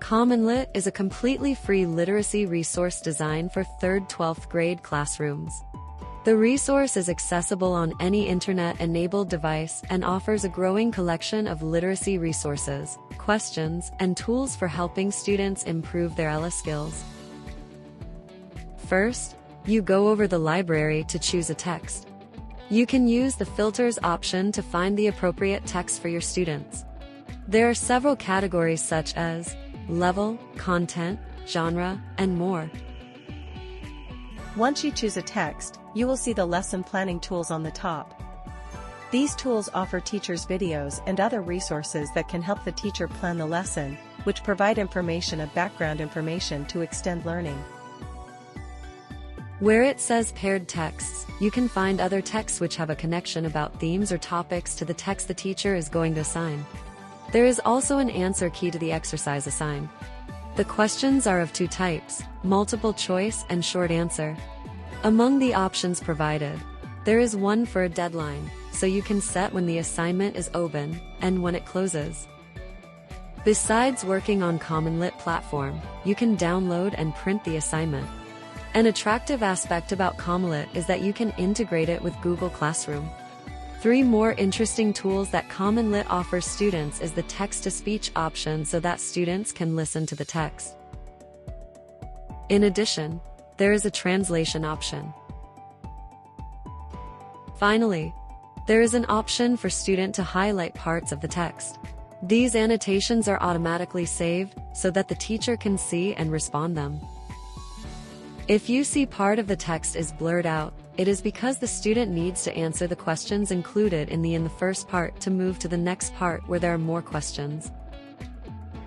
Commonlit is a completely free literacy resource designed for 3rd-12th grade classrooms. The resource is accessible on any internet-enabled device and offers a growing collection of literacy resources, questions, and tools for helping students improve their ELA skills. First, you go over the library to choose a text. You can use the filters option to find the appropriate text for your students. There are several categories such as level, content, genre, and more. Once you choose a text, you will see the lesson planning tools on the top. These tools offer teachers videos and other resources that can help the teacher plan the lesson, which provide information and background information to extend learning. Where it says paired texts, you can find other texts which have a connection about themes or topics to the text the teacher is going to assign. There is also an answer key to the exercise assigned. The questions are of 2 types, multiple choice and short answer. Among the options provided, there is one for a deadline, so you can set when the assignment is open and when it closes. Besides working on Commonlit platform, you can download and print the assignment. An attractive aspect about Commonlit is that you can integrate it with Google Classroom. 3 more interesting tools that Commonlit offers students is the text-to-speech option so that students can listen to the text. In addition, there is a translation option. Finally, there is an option for student to highlight parts of the text. These annotations are automatically saved so that the teacher can see and respond them. If you see part of the text is blurred out, it is because the student needs to answer the questions included in the first part to move to the next part where there are more questions.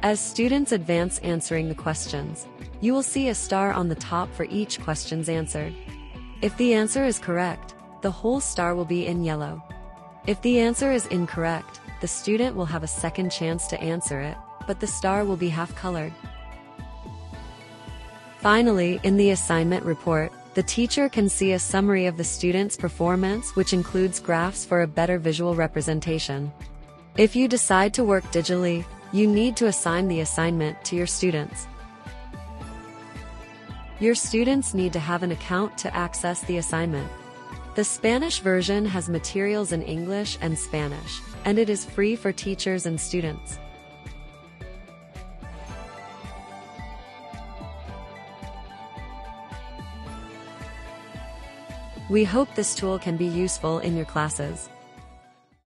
As students advance answering the questions, you will see a star on the top for each questions answered. If the answer is correct, the whole star will be in yellow. If the answer is incorrect, the student will have a second chance to answer it, but the star will be half-colored. Finally, in the assignment report, the teacher can see a summary of the student's performance, which includes graphs for a better visual representation. If you decide to work digitally, you need to assign the assignment to your students. Your students need to have an account to access the assignment. The Spanish version has materials in English and Spanish, and it is free for teachers and students. We hope this tool can be useful in your classes.